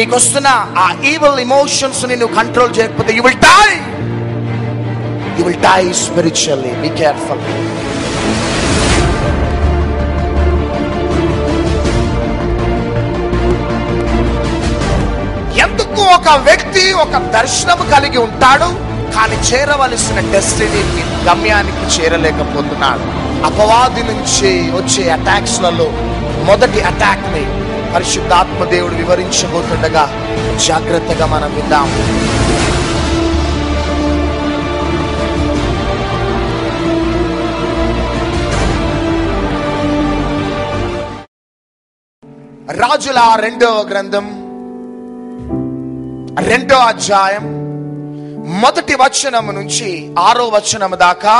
నీకు వస్తున్న ఆ ఈవిల్ ఎమోషన్స్ ని నువ్వు కంట్రోల్ చేయకపోతే you will die spiritually. Be careful. ఎందుకు ఒక వ్యక్తి ఒక దర్శనం కలిగి ఉంటాడు కానీ చేరవలసిన డెస్టినీకి, గమ్యానికి చేరలేకపోతున్నాడు? అపవాది నుంచి వచ్చే అటాక్స్ లలో మొదటి అటాక్ ని పరిశుద్ధాత్మ దేవుడు వివరించబోతుండగా జాగ్రత్తగా మనం విందాం. రాజుల 2వ గ్రంథం 2వ అధ్యాయం 1వ వచనం నుంచి 6వ వచనం దాకా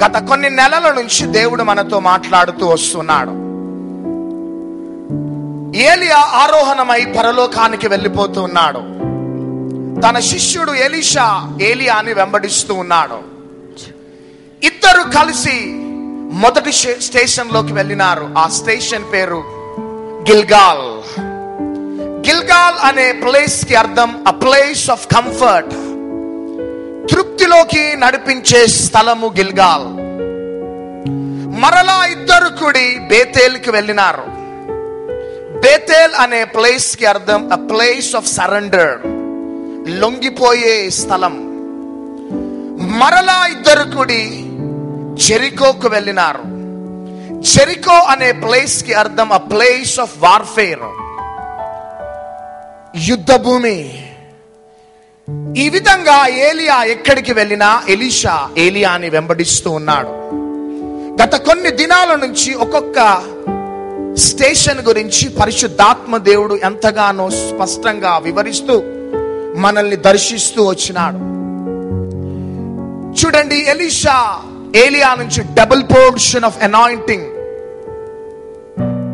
గత కొన్ని నెలల నుంచి దేవుడు మనతో మాట్లాడుతూ వస్తున్నాడు. ఏలియా ఆరోహణమై పరలోకానికి వెళ్ళిపోతూ ఉన్నాడు. తన శిష్యుడు ఎలీషా ఏలియాని వెంబడిస్తూ ఉన్నాడు. ఇద్దరు కలిసి మొదటి స్టేషన్ లోకి వెళ్ళినారు. ఆ స్టేషన్ పేరు గిల్గాల్. గిల్గాల్ అనే ప్లేస్ కి అర్థం అ ప్లేస్ ఆఫ్ కంఫర్ట్. తృప్తిలోకి నడిపించే స్థలము గిల్గాల్. మరలా ఇద్దరు కూడి బేతేల్కి వెళ్ళినారు. బేతేల్ అనే ప్లేస్ కి అర్థం అ ప్లేస్ ఆఫ్ సరెండర్, లొంగిపోయే స్థలం. మరలా ఇద్దరు కూడి జెరికోకు వెళ్ళినారు. జెరికో అనే ప్లేస్ కి అర్థం అ ప్లేస్ ఆఫ్ వార్ఫేర్, యుద్ధ భూమి. ఈ విధంగా ఏలియా ఎక్కడికి వెళ్ళినా ఎలీషా ఏలియాని వెంబడిస్తూ ఉన్నాడు. గత కొన్ని దినాల నుంచి ఒక్కొక్క స్టేషన్ గురించి పరిశుద్ధాత్మ దేవుడు ఎంతగానో స్పష్టంగా వివరిస్తూ మనల్ని దర్శిస్తూ వచ్చినాడు. చూడండి, ఎలీషా ఏలియా నుంచి డబుల్ పోర్షన్ ఆఫ్ అనాయింటింగ్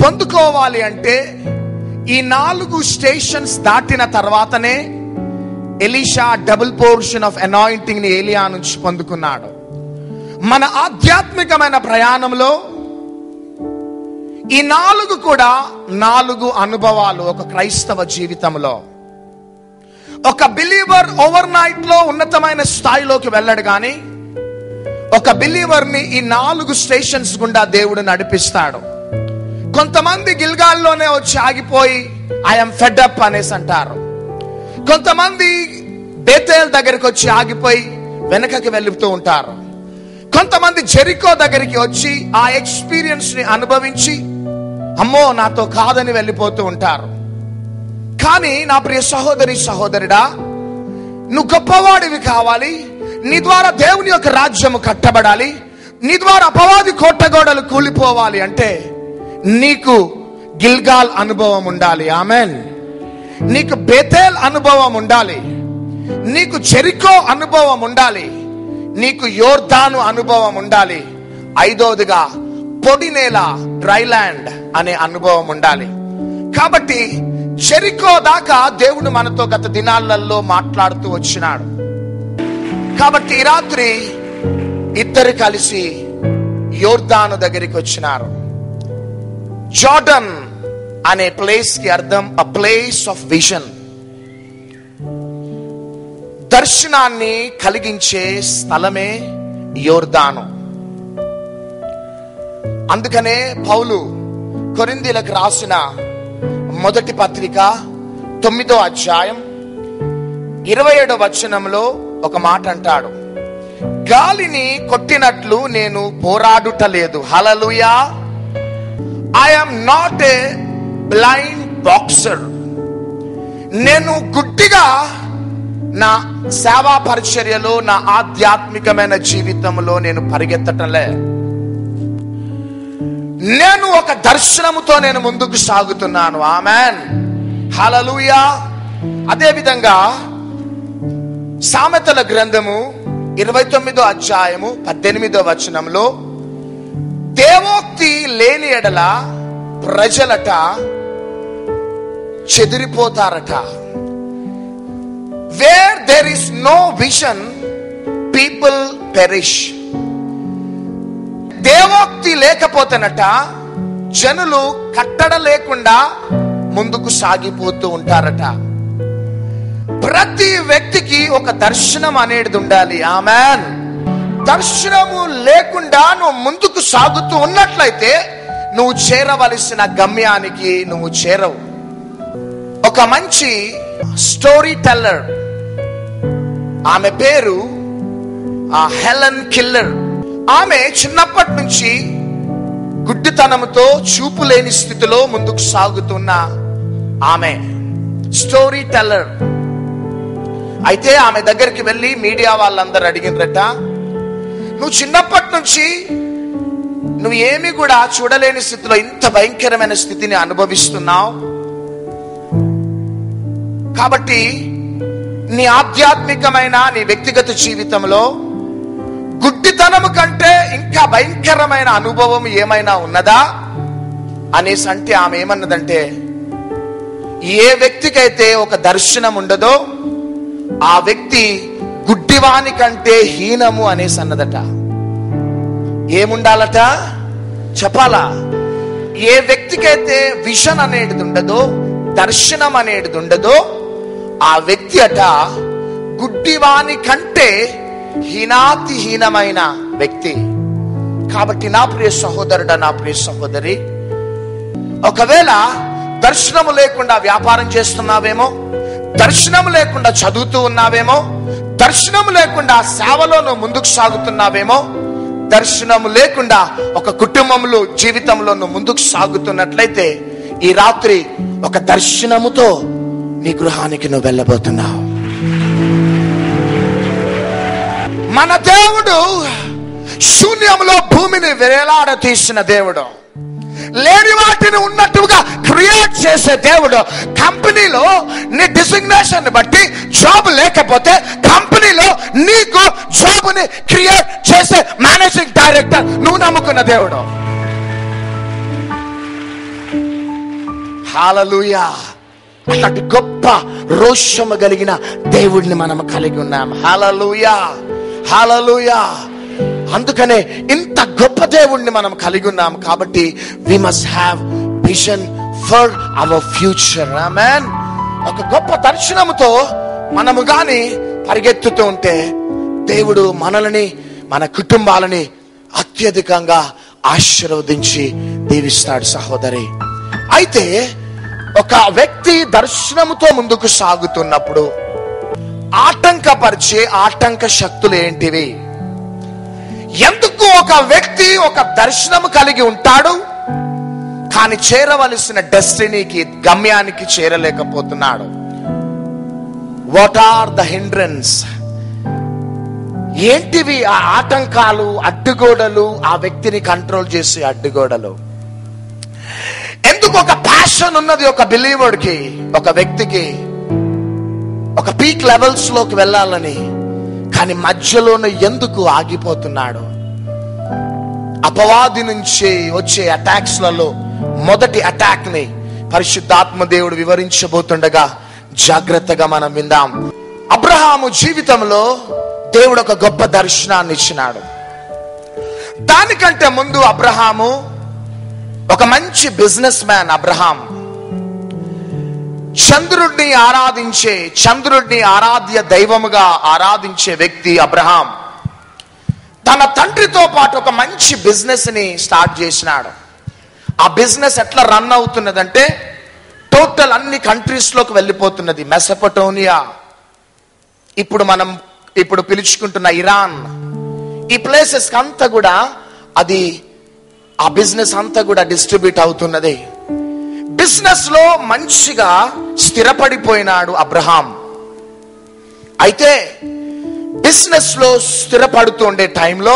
పొందుకోవాలి అంటే ఈ 4 స్టేషన్స్ దాటిన తర్వాతనే Elisha double portion of anointing ని ఏలియా నుంచి పొందుకున్నాడు. మన ఆధ్యాత్మికమైన ప్రయాణంలో ఈ 4 కూడా 4 అనుభవాలు ఒక క్రైస్తవ జీవితంలో. ఒక బిలీవర్ ఓవర్ నైట్ లో ఉన్నతమైన స్థాయిలోకి వెళ్ళడు కానీ ఒక బిలీవర్ ని ఈ 4 స్టేషన్స్ గుండా దేవుడు నడిపిస్తాడు. కొంతమంది గిల్గాల్లోనే వచ్చి ఆగిపోయి ఐఎమ్ ఫెడ్ అప్ అనేసి అంటారు. కొంతమంది బేతేల్ దగ్గరికి వచ్చి ఆగిపోయి వెనకకి వెళ్తూ ఉంటారు. కొంతమంది జెరికో దగ్గరికి వచ్చి ఆ ఎక్స్పీరియన్స్ ని అనుభవించి అమ్మో నాతో కాదని వెళ్ళిపోతూ ఉంటారు. కానీ నా ప్రియ సహోదరి సహోదరుడా, నువ్వు గొప్పవాడివి కావాలి, నీ ద్వారా దేవుని యొక్క రాజ్యము కట్టబడాలి, నీ ద్వారా అపవాది కోటగోడలు కూలిపోవాలి అంటే నీకు గిల్గాల్ అనుభవం ఉండాలి. ఆమెన్. నీకు బేతేల్ అనుభవం ఉండాలి, నీకు జెరికో అనుభవం ఉండాలి, నీకు యోర్దాను అనుభవం ఉండాలి. 5వదిగా పొడి నేల, డ్రై ల్యాండ్ అనే అనుభవం ఉండాలి. కాబట్టి జెరికో దాకా దేవుడు మనతో గత దినాలలో మాట్లాడుతూ వచ్చినాడు. కాబట్టి ఈ రాత్రి ఇద్దరు కలిసి యోర్దాను దగ్గరికి వచ్చినారు. జార్డన్ అనే ప్లేస్ కి అర్థం అ ప్లేస్ ఆఫ్ విజన్, దర్శనాన్ని కలిగించే స్థలమే యోర్దాను. అందుకనే పౌలు కొరింథీయులకు రాసిన మొదటి పత్రిక 9వ అధ్యాయం 27వ వచనంలో ఒక మాట అంటాడు, గాలిని కొట్టినట్లు నేను పోరాడుటలేదు. హల్లెలూయా. I am not a blind boxer. నేను గుడ్డిగా నా సేవా పరిచర్యలో, నా ఆధ్యాత్మికమైన జీవితంలో నేను పరిగెత్తటలే. నేను ఒక దర్శనముతో నేను ముందుకు సాగుతున్నాను. ఆమెన్. హల్లెలూయా. అదే విధంగా సామెతల గ్రంథము 29వ అధ్యాయము 18వ వచనంలో దేవోక్తి లేని ఎడల ప్రజలట చెదిరిపోతారట. Where there is no vision people perish. దేవోక్తి లేకపోతేనట జనులు కట్టడ లేకుండా ముందుకు సాగిపోతూ ఉంటారట. ప్రతి వ్యక్తికి ఒక దర్శనం అనేది ఉండాలి. ఆమేన్. దర్శనము లేకుండా నువ్వు ముందుకు సాగుతూ ఉన్నట్లయితే నువ్వు చేరవలసిన గమ్యానికి నువ్వు చేరవు. ఒక మంచి స్టోరీ టెల్లర్, ఆమె పేరు హెలెన్ కెల్లర్. ఆమె చిన్నప్పటి నుంచి గుడ్డితనంతో చూపు లేని స్థితిలో ముందుకు సాగుతున్న ఆమె స్టోరీ టెల్లర్. అయితే ఆమె దగ్గరికి వెళ్ళి మీడియా వాళ్ళందరూ అడిగినరట, నువ్వు చిన్నప్పటి నుంచి నువ్వు ఏమి కూడా చూడలేని స్థితిలో ఇంత భయంకరమైన స్థితిని అనుభవిస్తున్నావు, కాబట్టి నీ ఆధ్యాత్మికమైన నీ వ్యక్తిగత జీవితంలో గుడ్డితనము కంటే ఇంకా భయంకరమైన అనుభవం ఏమైనా ఉన్నదా అనేసి అంటే ఆమె ఏమన్నదంటే, ఏ వ్యక్తికైతే ఒక దర్శనం ఉండదో ఆ వ్యక్తి గుడ్డివాని కంటే హీనము అనేసి అన్నదట. ఏముండాలట చెప్పాలా? ఏ వ్యక్తికైతే విజన్ అనేది ఉండదో, దర్శనం అనేది ఉండదో ఆ వ్యక్తి అట గుడ్డివాని కంటే హీనాతిహీనమైన వ్యక్తి. కాబట్టి నా ప్రియ సహోదరుడా, నా ప్రియ సహోదరి, ఒకవేళ దర్శనము లేకుండా వ్యాపారం చేస్తున్నావేమో, దర్శనము లేకుండా చదువుతూ ఉన్నావేమో, దర్శనము లేకుండా సేవలో నువ్వు ముందుకు సాగుతున్నావేమో, దర్శనము లేకుండా ఒక కుటుంబంలో జీవితంలో నువ్వు ముందుకు సాగుతున్నట్లయితే ఈ రాత్రి ఒక దర్శనముతో నీ గృహానికి నువ్వు వెళ్ళబోతున్నావు. మన దేవుడు శూన్యంలో భూమిని వేలాడ తీసిన దేవుడు, లేని వాటిని ఉన్నట్టుగా క్రియేట్ చేసే దేవుడు. కంపెనీలో నీ డిసిగ్నేషన్ బట్టి జాబ్ లేకపోతే కంపెనీలో నీకు జాబ్ ని క్రియేట్ చేసే మేనేజింగ్ డైరెక్టర్ నువ్వు నమ్ముకున్న దేవుడు. హల్లెలూయా. అట్లాంటి గొప్ప రోషము కలిగిన దేవుడిని మనం కలిగి ఉన్నాం. హల్లెలూయా, హల్లెలూయా. అందుకనే ఇంత గొప్ప దేవుడిని మనం కలిగి ఉన్నాం. కాబట్టి we must have vision for our future. ఆమేన్. ఒక గొప్ప దర్శనముతో మనము గాని పరిగెత్తుతూ ఉంటే దేవుడు మనల్ని, మన కుటుంబాలని అత్యధికంగా ఆశీర్వదించి దీవిస్తాడు సహోదరి. అయితే ఒక వ్యక్తి దర్శనముతో ముందుకు సాగుతున్నప్పుడు ఆటంకపరిచే ఆటంక శక్తులు ఏంటివి? ఎందుకు ఒక వ్యక్తి ఒక దర్శనము కలిగి ఉంటాడు కానీ చేరవలసిన డెస్టినీకి, గమ్యానికి చేరలేకపోతున్నాడు? What are the hindrance? ఏంటివి ఆ ఆటంకాలు, అడ్డుగోడలు, ఆ వ్యక్తిని కంట్రోల్ చేసే అడ్డుగోడలు? ఎందుకు ఒక ప్యాషన్ ఉన్నది ఒక బిలీవర్కి, ఒక వ్యక్తికి ఒక పీక్ లెవెల్స్ లోకి వెళ్ళాలని, కానీ మధ్యలోనే ఎందుకు ఆగిపోతున్నాడు? అపవాది నుంచి వచ్చే అటాక్స్ లలో మొదటి అటాక్ ని పరిశుద్ధాత్మ దేవుడు వివరించబోతుండగా జాగ్రత్తగా మనం విందాం. అబ్రహాము జీవితంలో దేవుడు ఒక గొప్ప దర్శనాన్ని ఇచ్చినాడు. దానికంటే ముందు అబ్రహాము ఒక మంచి బిజినెస్ మ్యాన్. అబ్రహాం చంద్రుడిని ఆరాధ్య దైవముగా ఆరాధించే వ్యక్తి అబ్రహాం. తన తండ్రితో పాటు ఒక మంచి బిజినెస్ ని స్టార్ట్ చేసినాడు. ఆ బిజినెస్ ఎట్లా రన్ అవుతున్నదంటే టోటల్ అన్ని కంట్రీస్ లోకి వెళ్ళిపోతున్నది. మెసొపొటేమియా, ఇప్పుడు పిలుచుకుంటున్న ఇరాన్, ఈ ప్లేసెస్ అంతా కూడా అది ఆ బిజినెస్ అంతా కూడా డిస్ట్రిబ్యూట్ అవుతున్నది. బిజినెస్ లో మంచిగా స్థిరపడిపోయినాడు అబ్రహాం. అయితే బిజినెస్ లో స్థిరపడుతుండే టైంలో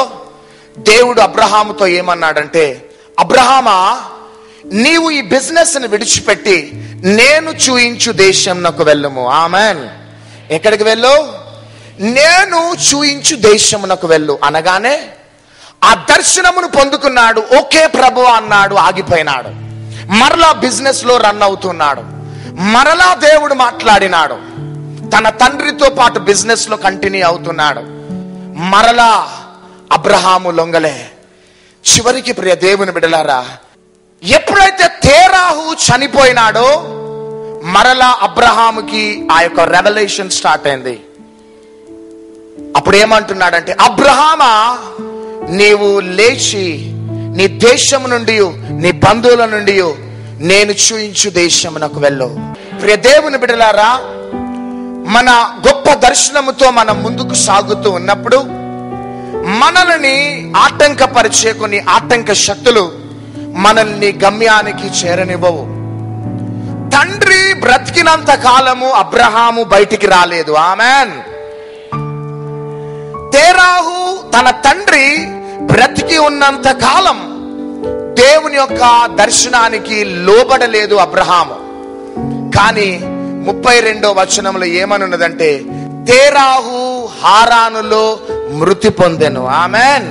దేవుడు అబ్రహాముతో ఏమన్నాడంటే, అబ్రహామా, నీవు ఈ బిజినెస్ ని విడిచిపెట్టి నేను చూయించు దేశంనకు వెళ్ళము. ఆమేన్. ఎక్కడికి వెళ్ళు? నేను చూయించు దేశమునకు వెళ్ళు అనగానే ఆ దర్శనమును పొందుకున్నాడు. ఓకే ప్రభు అన్నాడు, ఆగిపోయినాడు. మరలా బిజినెస్ లో రన్ అవుతున్నాడు. మరలా దేవుడు మాట్లాడినాడు. తన తండ్రితో పాటు బిజినెస్ లో కంటిన్యూ అవుతున్నాడు. మరలా అబ్రహాము లొంగలే. చివరికి ప్రియ దేవుని బిడ్డలారా, ఎప్పుడైతే తేరాహు చనిపోయినాడో మరలా అబ్రహాముకి ఆ యొక్క రెవల్యూషన్ స్టార్ట్ అయింది. అప్పుడు ఏమంటున్నాడంటే, అబ్రహామా, నీవు లేచి నీ దేశం నుండి, నీ బంధువుల నుండి నేను చూయించు దేశమునకు వెళ్ళు. ప్రియ దేవుని బిడ్డలారా, మన గొప్ప దర్శనముతో మనం ముందుకు సాగుతూ ఉన్నప్పుడు మనల్ని ఆటంకపరిచే కొన్ని ఆటంక శక్తులు మనల్ని గమ్యానికి చేరనివ్వవు. తండ్రి బ్రతికినంత కాలము అబ్రహాము బయటికి రాలేదు. ఆమెన్. తేరాహు తన తండ్రి బ్రతికి ఉన్నంత కాలం దేవుని యొక్క దర్శనానికి లోబడలేదు అబ్రహాము. కానీ 32వ వచనంలో ఏమనున్నదంటే, తేరాహు హారానులో మృతి పొందెను. ఆమెన్.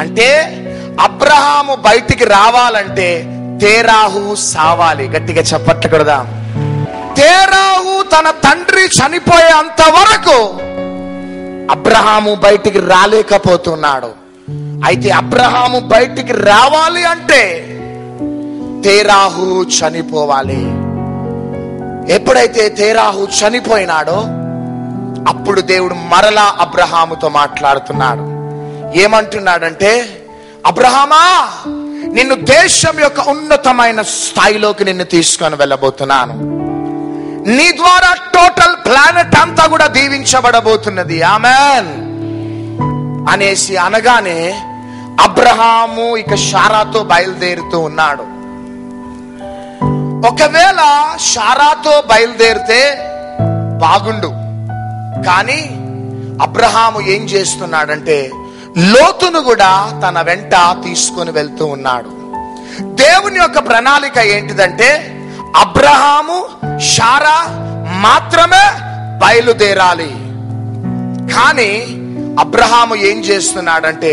అంటే అబ్రహాము బయటికి రావాలంటే తేరాహు సావాలి. గట్టిగా చప్పట్లు కొడదాం. తేరాహు తన తండ్రి చనిపోయేంత వరకు అబ్రహాము బయటికి రాలేకపోతున్నాడు. అయితే అబ్రహాము బయటికి రావాలి అంటే తేరాహు చనిపోవాలి. ఎప్పుడైతే తేరాహు చనిపోయినాడో అప్పుడు దేవుడు మరలా అబ్రహాముతో మాట్లాడుతున్నాడు. ఏమంటున్నాడంటే, అబ్రహామా, నిన్ను దేశం యొక్క ఉన్నతమైన స్థాయిలోకి నిన్ను తీసుకొని వెళ్ళబోతున్నాను. నీ ద్వారా టోటల్ ప్లానెట్ అంతా కూడా దీవించబడబోతున్నది. ఆమెన్ అనేసి అనగానే అబ్రహాము ఇక శారాతో బయలుదేరుతూ ఉన్నాడు. ఒకవేళ శారాతో బయలుదేరితే బాగుండు, కానీ అబ్రహాము ఏం చేస్తున్నాడంటే లోతును కూడా తన వెంట తీసుకొని వెళ్తూ ఉన్నాడు. దేవుని యొక్క ప్రణాళిక ఏంటిదంటే అబ్రహాము శారా మాత్రమే బయలుదేరాలి. కానీ అబ్రహాము ఏం చేస్తున్నాడంటే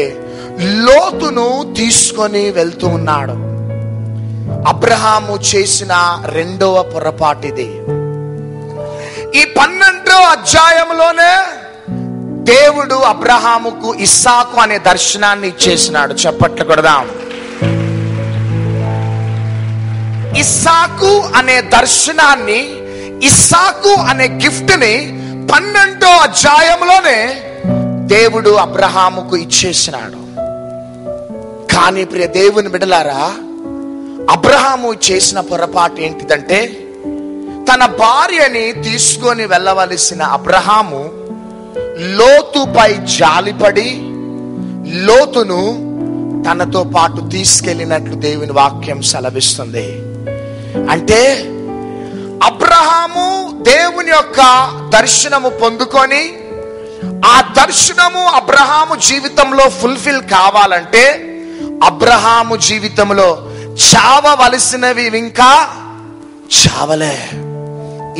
లోతును తీసుకొని వెళ్తూ ఉన్నాడు. అబ్రహాము చేసిన రెండవ పొరపాటిది. ఈ 12వ అధ్యాయంలోనే దేవుడు అబ్రహాముకు ఇస్సాకు అనే దర్శనాన్ని ఇచ్చేసినాడు. చప్పట్లు కొడదాం. ఇస్సాకు అనే దర్శనాన్ని, ఇస్సాకు అనే గిఫ్ట్ ని 12వ అధ్యాయంలోనే దేవుడు అబ్రహాముకు ఇచ్చేసినాడు. కానీ ప్రియ దేవుని బిడ్డలారా, అబ్రహాము చేసిన పొరపాటు ఏంటిదంటే తన భార్యని తీసుకొని వెళ్ళవలసిన అబ్రహాము లోతుపై జాలిపడి లోతును తనతో పాటు తీసుకెళ్ళినట్లు దేవుని వాక్యం సెలవిస్తుంది. అంటే అబ్రహాము దేవుని యొక్క దర్శనము పొందుకొని ఆ దర్శనము అబ్రహాము జీవితంలో ఫుల్ఫిల్ కావాలంటే అబ్రహాము జీవితంలో చావవలసినవి ఇంకా చావలే.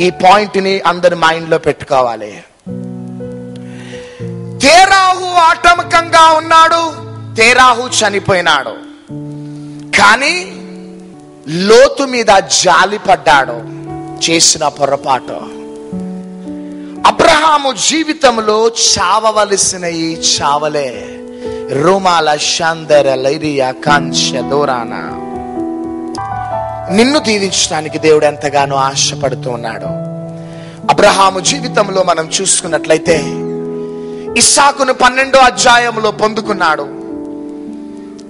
ఈ పాయింట్ ని అందరి మైండ్ లో పెట్టుకోవాలి. తేరాహు ఆటంకంగా ఉన్నాడు, తేరాహు చనిపోయినాడు. కానీ లోతు మీద జాలి పడ్డాడు. చేసిన పొరపాటు అబ్రహాము జీవితంలో చావవలసినవి చావలే. రోమాల శాందర లైరియా కాంక్ష దూరాన నిన్ను దీవించడానికి దేవుడు ఎంతగానో ఆశపడుతూ ఉన్నాడు. అబ్రహాము జీవితంలో మనం చూసుకున్నట్లయితే ఇస్సాకును 12వ అధ్యాయంలో పొందుకున్నాడు.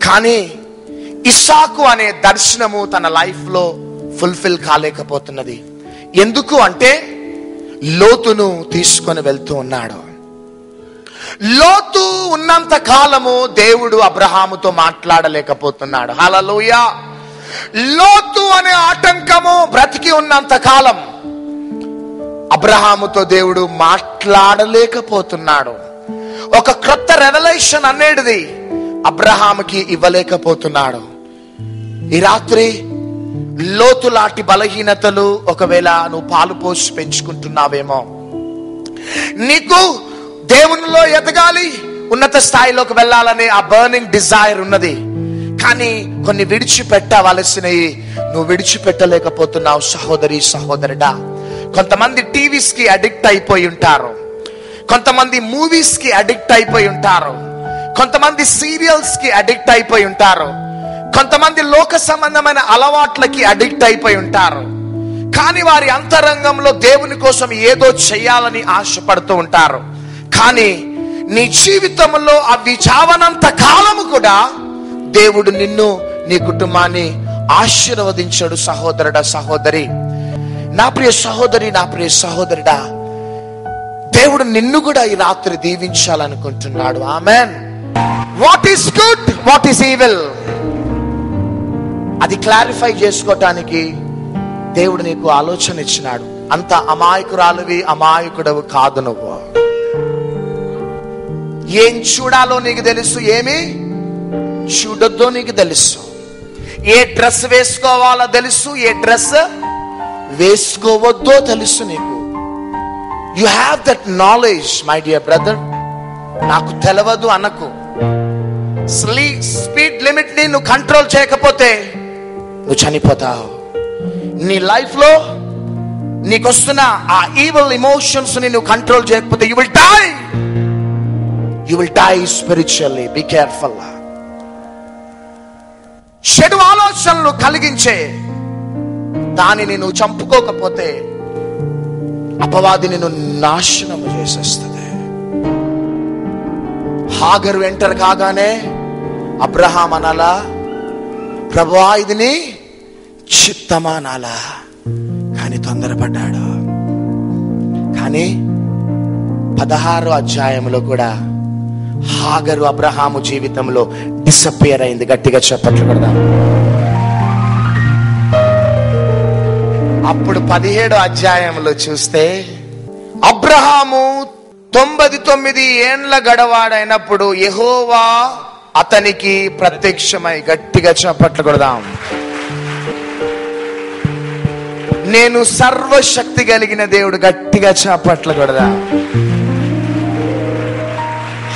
కానీ ఇస్సాకు అనే దర్శనము తన లైఫ్ లో ఫుల్ఫిల్ కాలేకపోతున్నది. ఎందుకు అంటే లోతును తీసుకొని వెళ్తూ ఉన్నాడు. లోతు ఉన్నంత కాలము దేవుడు అబ్రహాముతో మాట్లాడలేకపోతున్నాడు. హల్లెలూయా. లోతు అనే ఆటంకము బ్రతికి ఉన్నంత కాలం అబ్రహాముతో దేవుడు మాట్లాడలేకపోతున్నాడు. ఒక క్రొత్త రెవల్యూషన్ అనేది అబ్రహాముకి ఇవ్వలేకపోతున్నాడు. ఈ రాత్రి లోతు లాంటి బలహీనతలు ఒకవేళ నువ్వు పాలు పోసి పెంచుకుంటున్నావేమో, నీకు దేవునిలో ఎదగాలి, ఉన్నత స్థాయిలోకి వెళ్ళాలనే ఆ బర్నింగ్ డిజైర్ ఉన్నది. కానీ కొన్ని విడిచిపెట్టవలసినవి నువ్వు విడిచిపెట్టలేకపోతున్నావు. సహోదరి సహోదరుడా, కొంతమంది టీవీస్ కి అడిక్ట్ అయిపోయి ఉంటారు, కొంతమంది మూవీస్ కి అడిక్ట్ అయిపోయి ఉంటారు, కొంతమంది సీరియల్స్ కి అడిక్ట్ అయిపోయి ఉంటారు, కొంతమంది లోక సంబంధమైన అలవాట్లకి అడిక్ట్ అయిపోయి ఉంటారు. కానీ వారి అంతరంగంలో దేవుని కోసం ఏదో చేయాలని ఆశపడుతూ ఉంటారు. కానీ నీ జీవితంలో అవి చావనంత కాలము కూడా దేవుడు నిన్ను, నీ కుటుంబాన్ని ఆశీర్వదించాడు. సహోదరుడా, సహోదరి, నా ప్రియ సహోదరి, నా ప్రియ సహోదరుడా, దేవుడు నిన్ను కూడా ఈ రాత్రి దీవించాలనుకుంటున్నాడు. ఆమేన్. What is good, what is evil, అది క్లారిఫై చేసుకోవటానికి దేవుడు నీకు ఆలోచన ఇచ్చినాడు. అంత అమాయకురాలువి, అమాయకుడవు కాదు. నువ్వు ఏం చూడాలో నీకు తెలుసు, ఏమి చూడొద్దో నీకు తెలుసు, ఏ డ్రెస్ వేసుకోవాలో తెలుసు, ఏ డ్రెస్ వేసుకోవద్దో తెలుసు నీకు. You have that knowledge my dear brother. నాకు తెలవదు అనకు. స్పీడ్ లిమిట్ ని నువ్వు కంట్రోల్ చేయకపోతే నువ్వు చనిపోతావు. నీ లైఫ్ లో నీకు వస్తున్న ఆ ఈవిల్ ఎమోషన్స్ ని నువ్వు కంట్రోల్ చేయకపోతే you will die. You will die spiritually. Be careful. చెడు ఆలోచనలు కలిగించే దానిని నువ్వు చంపుకోకపోతే అపవాది నిన్ను నాశనం చేసేస్తుంది. హాగరు ఎంటర్ కాగానే అబ్రహాం అనాలా, ప్రభువా ఇది నీ చిత్తమా అనాలా, కానీ తొందరపడ్డాడు. కానీ 16వ అధ్యాయంలో కూడా హాగరు అబ్రహాము జీవితంలో డిసపియర్ అయింది. గట్టిగా చెప్పట్లు కొడదాం. అప్పుడు 17వ అధ్యాయంలో చూస్తే అబ్రహాము 99 ఏండ్ల గడవాడైనప్పుడు యెహోవా అతనికి ప్రత్యక్షమై, గట్టిగా చప్పట్లు కొడదాం, నేను సర్వశక్తి కలిగిన దేవుడు. గట్టిగా చప్పట్లు కొడదాం.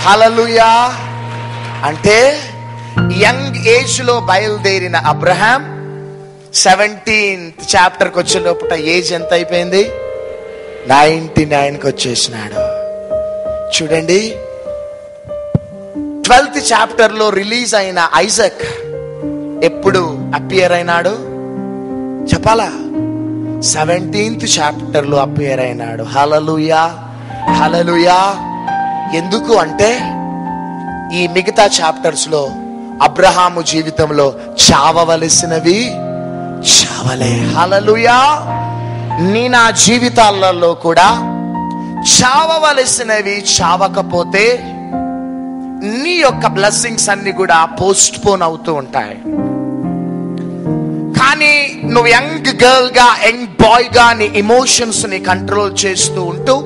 హల్లెలూయా. అంటే యంగ్ ఏజ్ లో బయలుదేరిన అబ్రహాం 17th చాప్టర్కి వచ్చే లోపల ఏజ్ ఎంత అయిపోయింది? 99కి వచ్చేసినాడు. చూడండి, 12th చాప్టర్ లో రిలీజ్ అయిన ఐజక్ ఎప్పుడు అపియర్ అయినాడు చెప్పాలా? 17th చాప్టర్ లో అపియర్ అయినాడు. హల్లెలూయా, హల్లెలూయా. ఎందుకు అంటే ఈ మిగతా చాప్టర్స్ లో అబ్రహాము జీవితంలో చావవలసినవి చావలే. హల్లెలూయా. నీ నా జీవితాలలో కూడా చావవలసినవి చావకపోతే నీ యొక్క బ్లెస్సింగ్స్ అన్ని కూడా పోస్ట్ పోన్ అవుతూ ఉంటాయి. కానీ నువ్వు యంగ్ గర్ల్ గా, యంగ్ బాయ్ గా నీ ఎమోషన్స్ ని కంట్రోల్ చేస్తూ ఉంటూ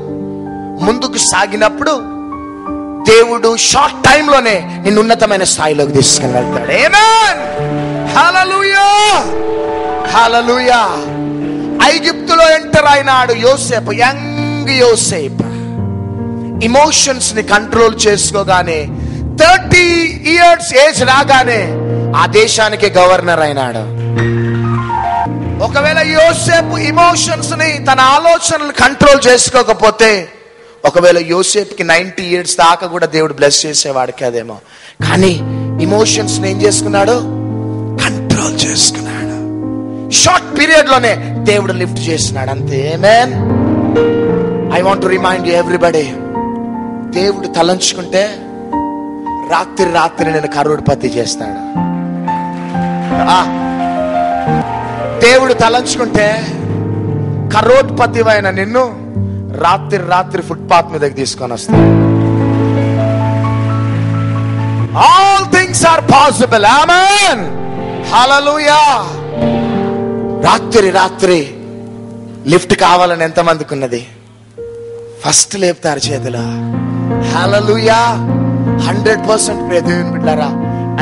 ముందుకు సాగినప్పుడు దేవుడు షార్ట్ టైం లోనే నిన్ను ఉన్నతమైన స్థాయిలోకి తీసుకుని వెళ్తాడు. ఆమేన్. హల్లెలూయా, హల్లెలూయా. ఐగుప్తులో ఎంటర్ అయినాడు యోసేపు, యంగ్ యోసేపు. ఎమోషన్స్ ని కంట్రోల్ చేసుకోగానే 30 years ఏజ్ రాగానే ఆ దేశానికి గవర్నర్ అయినాడు. ఒకవేళ యోసేపు ఎమోషన్స్ ని, తన ఆలోచనలు కంట్రోల్ చేసుకోకపోతే ఒకవేళ యోసేపుకి 90 years దాకా కూడా దేవుడు బ్లెస్ చేసేవాడు కాదేమో. కానీ ఎమోషన్స్ ని ఏం చేసుకున్నాడు? కంట్రోల్ చేసుకున్నాడు. షార్ట్ పీరియడ్ లోనే దేవుడు లిఫ్ట్ చేసినాడు. అంతే. ఆమేన్. I want to remind you everybody, దేవుడు తలంచుకుంటే రాత్రి రాత్రి నేను కరోడ్పతి చేస్తాడు. దేవుడు తలంచుకుంటే కరోడ్పతివైన నిన్ను రాత్రి రాత్రి ఫుట్పాత్ మీదకి తీసుకొని వస్తాడు. All things are possible. ఆమేన్. హల్లెలూయా. రాత్రి రాత్రి లిఫ్ట్ కావాలని ఎంతమందికి ఉన్నది? ఫస్ట్ లేపుతారు చేతులు. హల్లెలూయా. 100% దేవుని బిడ్డలారా,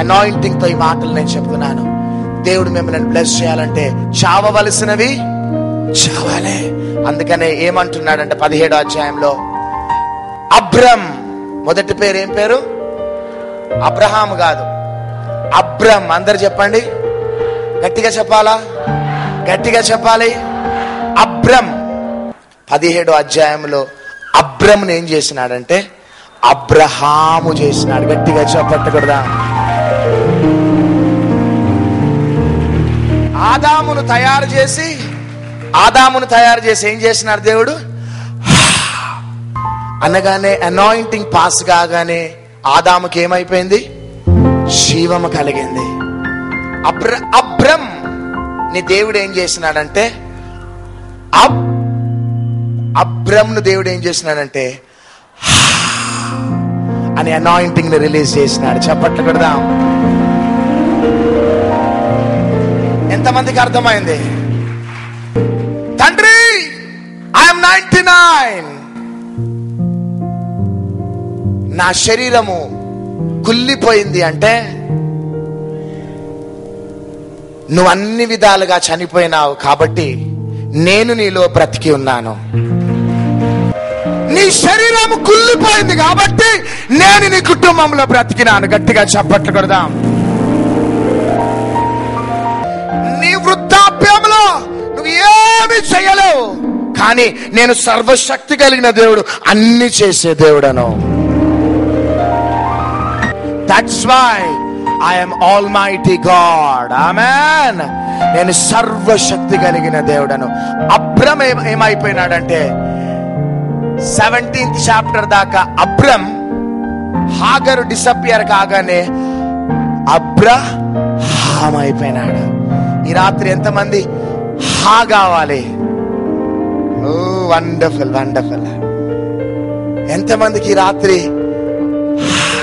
అనాయింటింగ్ తో ఈ మాటలు నేను చెప్తున్నాను. దేవుడు మిమ్మల్ని బ్లెస్ చేయాలంటే చావవలసినవి చావాలే. అందుకనే ఏమంటున్నాడంటే 17వ అధ్యాయంలో అబ్రమ్ మొదటి పేరు ఏం పేరు? అబ్రహాం కాదు, అబ్రమ్. అందరు చెప్పండి, గట్టిగా చెప్పాలా? గట్టిగా చెప్పాలి. అబ్రమ్ 17వ అధ్యాయంలో అబ్రమ్ను ఏం చేసినాడంటే అబ్రహాము చేసినాడు. గట్టిగా చెప్పట్టకూడదా? ఆదామును తయారు చేసి ఆదామును తయారు చేసి ఏం చేసినాడు దేవుడు అనగానే అనాయింటింగ్ పాస్ కాగానే ఆదాముకి ఏమైపోయింది? జీవము కలిగింది. అబ్రమ్ ని దేవుడు ఏం చేసినాడంటే అబ్రమ్ను దేవుడు ఏం చేసినాడంటే అని అనాయింటింగ్ ని రిలీజ్ చేసినాడు. చప్పట్లు పెడదాం. ఎంతమందికి అర్థమైంది? తండ్రి, ఐఎమ్ 99. నా శరీరము కుళ్ళిపోయింది అంటే నువ్వు అన్ని విధాలుగా చనిపోయినావు కాబట్టి నేను నీలో బ్రతికి ఉన్నాను. నీ శరీరము కుళ్ళిపోయింది కాబట్టి నేను నీ కుటుంబంలో బ్రతికినాను. గట్టిగా చప్పట్లు కొడదాం. నీ వృద్ధాప్యంలో నువ్వు ఏమి చేయలేవు, కానీ నేను సర్వశక్తి కలిగిన దేవుడు, అన్ని చేసే దేవుడను. That's why I am Almighty God. Amen. నేను సర్వశక్తి కలిగిన దేవుడను. అబ్రమ్ ఏమైపోయినాడంటే 17th చాప్టర్ దాకా అబ్రమ్ హాగరు డిసపియర్ కాగానే అబ్రహాం అయిపోయినాడు. ఈ రాత్రి ఎంతమంది హా కావాలి? ఓ వండర్ఫుల్ వండర్ఫుల్. ఎంతమందికి ఈ రాత్రి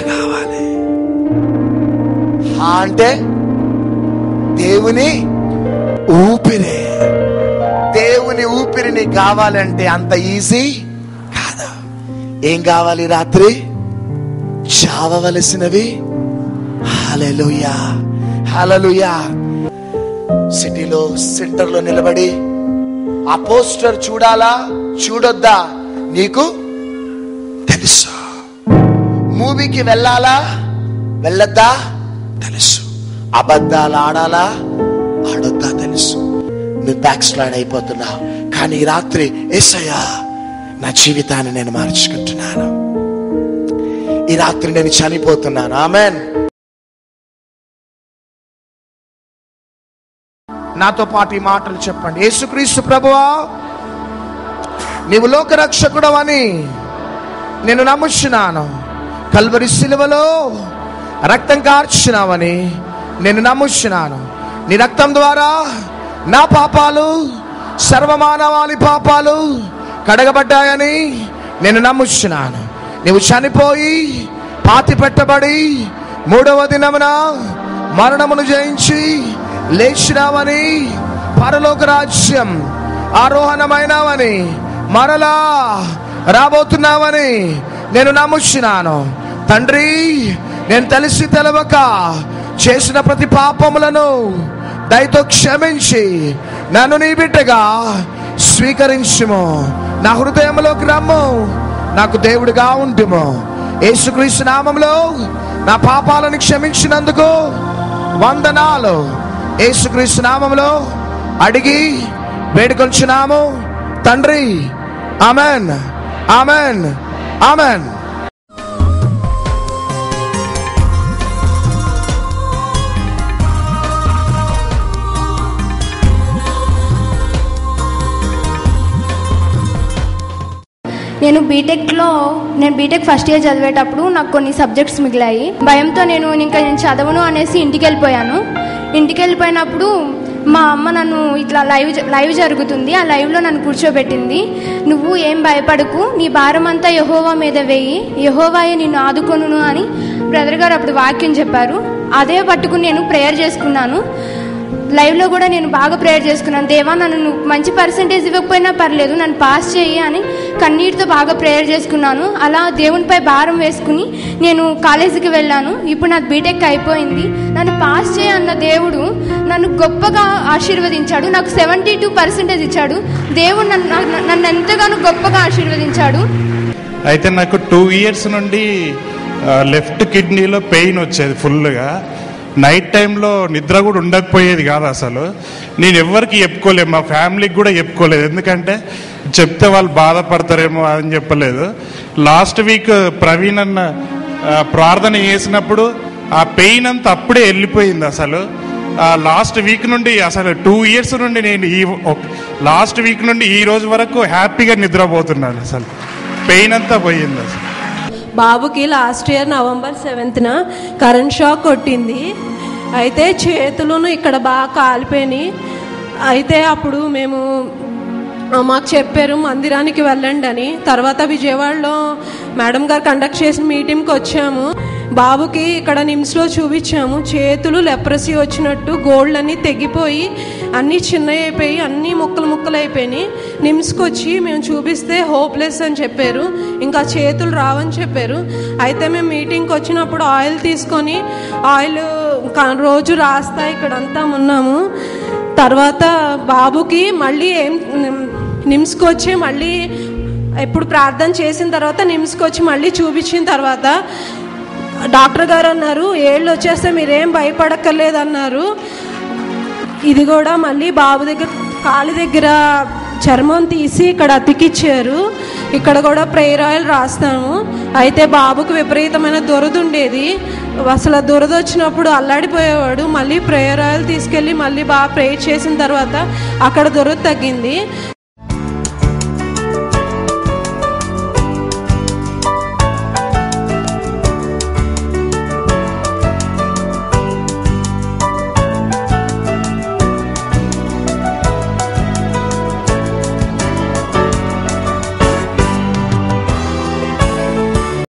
కావాలి? హా అంటే దేవుని ఊపిరి. దేవుని ఊపిరిని కావాలంటే అంత ఈజీ కాదు. ఏం కావాలి రాత్రి? చావవలసినవి. హల్లెలూయా హల్లెలూయా. సిటీలో సెంటర్లో నిలబడి ఆ పోస్టర్ చూడాలా చూడొద్దా నీకు తెలుసు. మూవీకి వెళ్ళాలా వెళ్ళొద్దా తెలుసు. అబద్ధాలు ఆడాలా ఆడొద్దా తెలుసు. నువ్వు బ్యాక్ స్లైడ్ అయిపోతున్నావు. కానీ ఈ రాత్రి యేసయ్యా నా జీవితాన్ని నేను మార్చుకుంటున్నాను. ఈ రాత్రి నేను చనిపోతున్నాను. ఆమేన్. నాతో పాటు ఈ మాటలు చెప్పండి. యేసుక్రీస్తు ప్రభువా, నీవు లోకరక్షకుడవని నేను నమ్ముచున్నాను. కల్వరి శిలువలో రక్తం కార్చినావని నేను నమ్ముచున్నాను. నీ రక్తం ద్వారా నా పాపాలు, సర్వమానవాళి పాపాలు కడగబడ్డాయని నేను నమ్ముచున్నాను. నీవు చనిపోయి పాతి పెట్టబడి 3వ దినమున మరణమును జయించి లేచినావని, పరలోక రాజ్యం ఆరోహణమైనావని, మరలా రాబోతున్నావని నేను నమ్ముచున్నాను. తండ్రి, నేను తెలిసి తెలవక చేసిన ప్రతి పాపములను దయతో క్షమించి నన్ను నీ బిడ్డగా స్వీకరించుము. నా హృదయంలోకి రమ్ము, నాకు దేవుడిగా ఉంటుము. యేసుక్రీస్తు నామములో నా పాపాలను క్షమించినందుకు వందనాలు. యేసుక్రీస్తు నామములో అడిగి వేడుకొంచున్నాము తండ్రి. Amen amen amen. నేను బీటెక్ ఫస్ట్ ఇయర్ చదివేటప్పుడు నాకు కొన్ని సబ్జెక్ట్స్ మిగిలాయి. భయంతో నేను చదవను అనేసి ఇంటికి వెళ్ళిపోయాను. ఇంటికి వెళ్ళిపోయినప్పుడు మా అమ్మ నన్ను ఇట్లా లైవ్ జరుగుతుంది, ఆ లైవ్లో నన్ను కూర్చోబెట్టింది. నువ్వు ఏం భయపడకు, నీ భారం అంతా యెహోవా మీద వేయి, యెహోవాయే నిన్ను ఆదుకొనును అని బ్రదర్ గారు అప్పుడు వాక్యం చెప్పారు. అదే పట్టుకుని నేను ప్రేయర్ చేసుకున్నాను. లైవ్లో కూడా నేను బాగా ప్రేయర్ చేసుకున్నాను. దేవా, నన్ను మంచి పర్సంటేజ్ ఇవ్వకపోయినా పర్లేదు, నన్ను పాస్ చేయి అని కన్నీటితో బాగా ప్రేయర్ చేసుకున్నాను. అలా దేవునిపై భారం వేసుకుని నేను కాలేజీకి వెళ్ళాను. ఇప్పుడు నాకు బీటెక్ అయిపోయింది. నన్ను పాస్ చేయి అన్న దేవుడు నన్ను గొప్పగా ఆశీర్వదించాడు. నాకు 72% ఇచ్చాడు. దేవుడు నన్ను ఎంతగానో గొప్పగా ఆశీర్వదించాడు. అయితే నాకు 2 years నుండి లెఫ్ట్ కిడ్నీలో పెయిన్ వచ్చేది ఫుల్గా. నైట్ టైంలో నిద్ర కూడా ఉండకపోయేది కాదు అసలు. నేను ఎవరికి చెప్పుకోలేదు, మా ఫ్యామిలీకి కూడా చెప్పుకోలేదు. ఎందుకంటే చెప్తే వాళ్ళు బాధపడతారేమో అని చెప్పలేదు. లాస్ట్ వీక్ ప్రవీణ్ అన్న ప్రార్థన చేసినప్పుడు ఆ పెయిన్ అంతా అప్పుడే వెళ్ళిపోయింది. అసలు లాస్ట్ వీక్ నుండి అసలు 2 years నుండి నేను లాస్ట్ వీక్ నుండి ఈ రోజు వరకు హ్యాపీగా నిద్రపోతున్నాను. అసలు పెయిన్ అంతా పోయింది. అసలు బాబుకి last year November 7th current shock కొట్టింది. అయితే చేతులను ఇక్కడ బాగా కాలిపోయినాయి. అయితే అప్పుడు మేము మాకు చెప్పారు మందిరానికి వెళ్ళండి అని. తర్వాత విజయవాడలో మేడం గారు కండక్ట్ చేసిన మీటింగ్కి వచ్చాము. బాబుకి ఇక్కడ నిమ్స్లో చూపించాము. చేతులు లెప్రసీ వచ్చినట్టు గోల్డ్ అన్నీ తెగిపోయి అన్నీ చిన్నవి అయిపోయి అన్నీ ముక్కలు అయిపోయినాయి. నిమ్స్కి వచ్చి మేము చూపిస్తే హోప్లెస్ అని చెప్పారు, ఇంకా చేతులు రావని చెప్పారు. అయితే మేము మీటింగ్కి వచ్చినప్పుడు ఆయిల్ తీసుకొని ఆయిల్ రోజు రాస్తా ఇక్కడంతా ఉన్నాము. తర్వాత బాబుకి మళ్ళీ నిమ్స్కి వచ్చి మళ్ళీ ఎప్పుడు ప్రార్థన చేసిన తర్వాత నిమ్స్కి వచ్చి మళ్ళీ చూపించిన తర్వాత డాక్టర్ గారు అన్నారు, ఏళ్ళు వచ్చేస్తే మీరేం భయపడక్కర్లేదు అన్నారు. ఇది కూడా మళ్ళీ బాబు దగ్గర కాలు దగ్గర చర్మం తీసి ఇక్కడ అతికిచ్చారు. ఇక్కడ కూడా ప్రేయర్ ఆయిల్ రాస్తాము. అయితే బాబుకు విపరీతమైన దురద ఉండేది. అసలు దురద వచ్చినప్పుడు అల్లాడిపోయేవాడు. మళ్ళీ ప్రేయర్ ఆయిల్ తీసుకెళ్ళి మళ్ళీ బాగా ప్రేయర్ చేసిన తర్వాత అక్కడ దురద తగ్గింది.